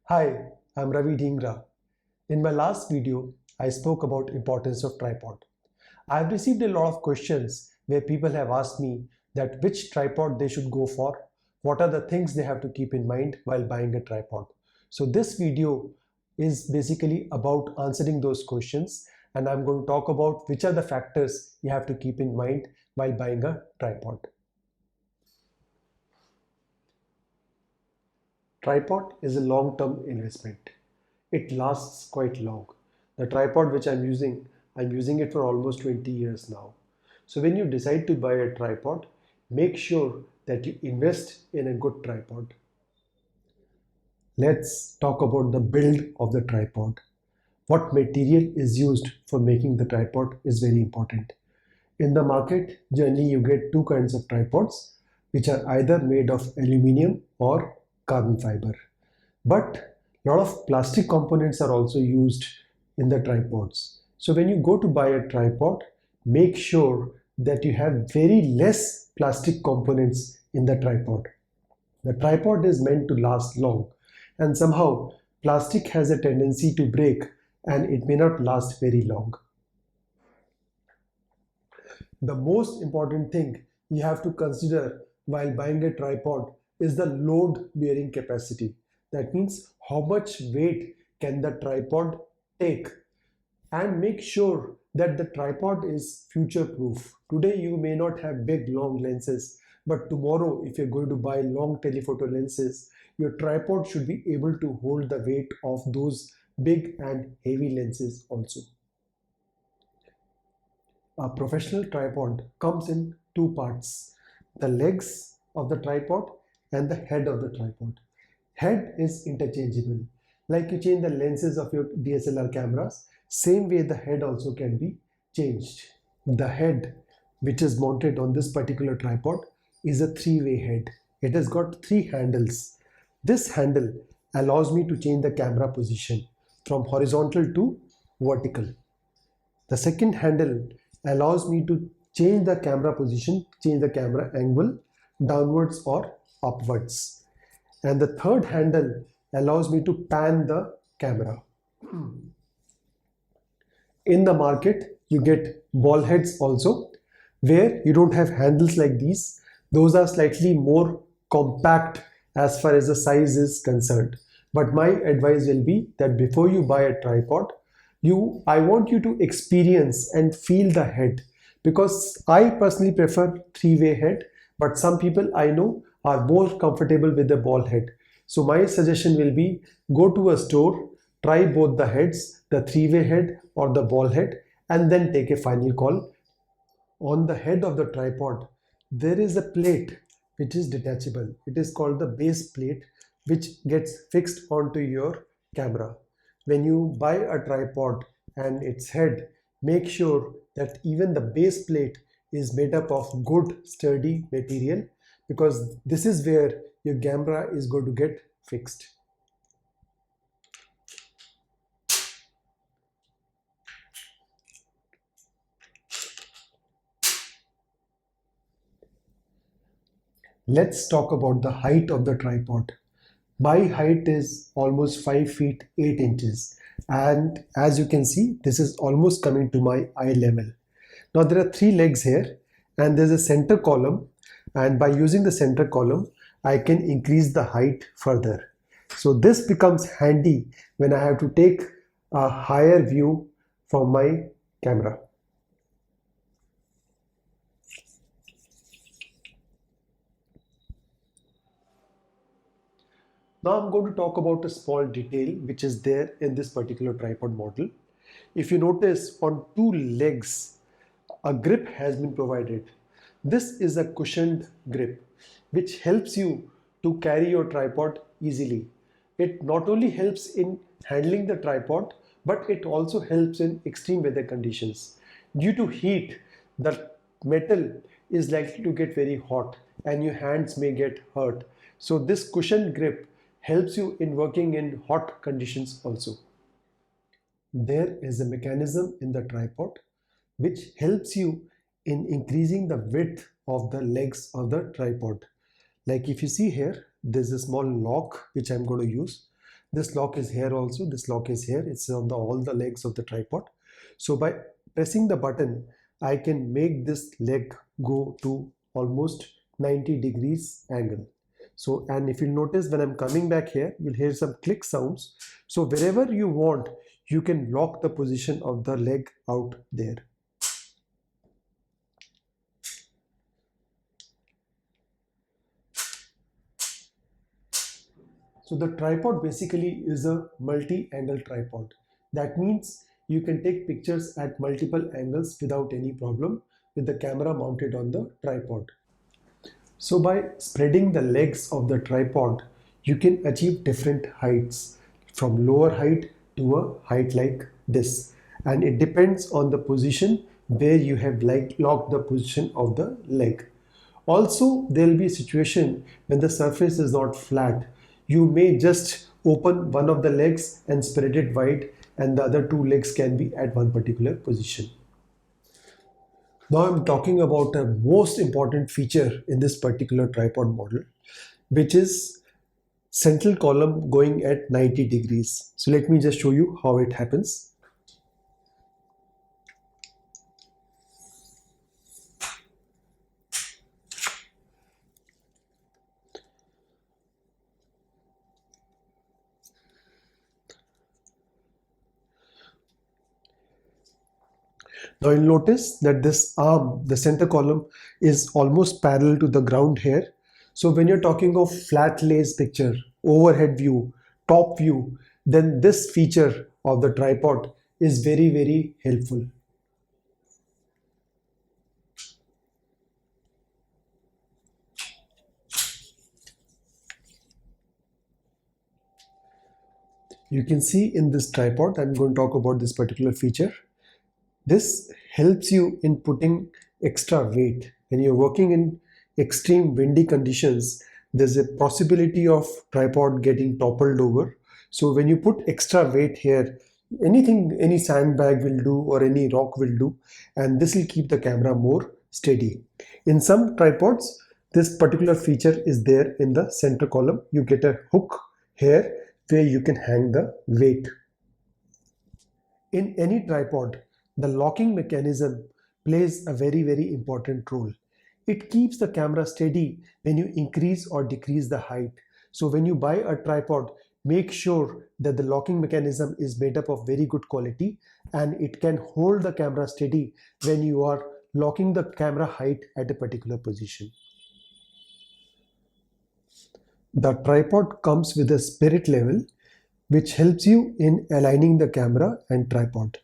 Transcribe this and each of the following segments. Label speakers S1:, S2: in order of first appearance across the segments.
S1: Hi, I'm Ravi Dhingra. In my last video, I spoke about importance of tripod. I've received a lot of questions where people have asked me that which tripod they should go for, what are the things they have to keep in mind while buying a tripod. So this video is basically about answering those questions, and I'm going to talk about which are the factors you have to keep in mind while buying a tripod. Tripod is a long-term investment. It lasts quite long. The tripod which I'm using it for almost 20 years now. So when you decide to buy a tripod, make sure that you invest in a good tripod. Let's talk about the build of the tripod. What material is used for making the tripod is very important. In the market, generally you get two kinds of tripods, which are either made of aluminium or carbon fiber. But a lot of plastic components are also used in the tripods. So when you go to buy a tripod, make sure that you have very less plastic components in the tripod. The tripod is meant to last long, and somehow plastic has a tendency to break and it may not last very long. The most important thing you have to consider while buying a tripod is the load bearing capacity. That means how much weight can the tripod take, and make sure that the tripod is future proof. Today you may not have big long lenses, but tomorrow if you're going to buy long telephoto lenses, your tripod should be able to hold the weight of those big and heavy lenses also. A professional tripod comes in two parts: the legs of the tripod and the head of the tripod. Head is interchangeable. Like you change the lenses of your DSLR cameras, same way the head also can be changed. The head, which is mounted on this particular tripod, is a three-way head. It has got three handles. This handle allows me to change the camera position from horizontal to vertical. The second handle allows me to change the camera position, change the camera angle downwards or upwards. And the third handle allows me to pan the camera. In the market, you get ball heads also, where you don't have handles like these. Those are slightly more compact as far as the size is concerned. But my advice will be that before you buy a tripod, I want you to experience and feel the head, because I personally prefer three-way head, but some people I know are more comfortable with the ball head. So my suggestion will be, go to a store, try both the heads, the three-way head or the ball head, and then take a final call. On the head of the tripod, there is a plate which is detachable. It is called the base plate, which gets fixed onto your camera. When you buy a tripod and its head, make sure that even the base plate is made up of good sturdy material, because this is where your camera is going to get fixed. Let's talk about the height of the tripod. My height is almost 5 feet 8 inches, and as you can see, this is almost coming to my eye level. Now there are three legs here and there's a center column, and by using the center column I can increase the height further. So this becomes handy when I have to take a higher view from my camera. Now I'm going to talk about a small detail which is there in this particular tripod model. If you notice, on two legs, a grip has been provided. This is a cushioned grip which helps you to carry your tripod easily. It not only helps in handling the tripod, but it also helps in extreme weather conditions. Due to heat, the metal is likely to get very hot and your hands may get hurt. So this cushioned grip helps you in working in hot conditions also. There is a mechanism in the tripod which helps you in increasing the width of the legs of the tripod. Like if you see here, there's a small lock which I'm going to use. This lock is here also, this lock is here, it's on all the legs of the tripod. So by pressing the button, I can make this leg go to almost 90 degrees angle. So, and if you'll notice, when I'm coming back here, you'll hear some click sounds. So wherever you want, you can lock the position of the leg out there. So the tripod basically is a multi-angle tripod. That means you can take pictures at multiple angles without any problem with the camera mounted on the tripod. So by spreading the legs of the tripod, you can achieve different heights, from lower height to a height like this. And it depends on the position where you have locked the position of the leg. Also, there will be a situation when the surface is not flat. You may just open one of the legs and spread it wide, and the other two legs can be at one particular position. Now I'm talking about a most important feature in this particular tripod model, which is central column going at 90 degrees. So let me just show you how it happens. Now you'll notice that this arm, the center column, is almost parallel to the ground here. So when you're talking of flat lays picture, overhead view, top view, then this feature of the tripod is very, very helpful. You can see in this tripod, I'm going to talk about this particular feature. This helps you in putting extra weight. When you're working in extreme windy conditions, there's a possibility of tripod getting toppled over. So when you put extra weight here, anything, any sandbag will do or any rock will do, and this will keep the camera more steady. In some tripods, this particular feature is there in the center column. You get a hook here where you can hang the weight. In any tripod, the locking mechanism plays a very, very important role. It keeps the camera steady when you increase or decrease the height. So when you buy a tripod, make sure that the locking mechanism is made up of very good quality and it can hold the camera steady when you are locking the camera height at a particular position. The tripod comes with a spirit level which helps you in aligning the camera and tripod.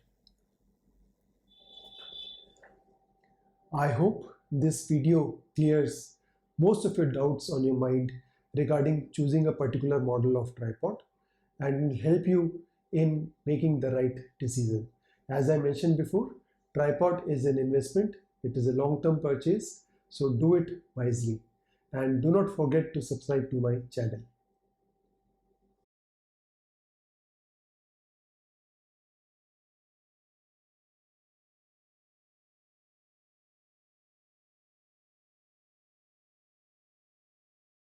S1: I hope this video clears most of your doubts on your mind regarding choosing a particular model of tripod and will help you in making the right decision. As I mentioned before, tripod is an investment. It is a long-term purchase, so do it wisely. And do not forget to subscribe to my channel.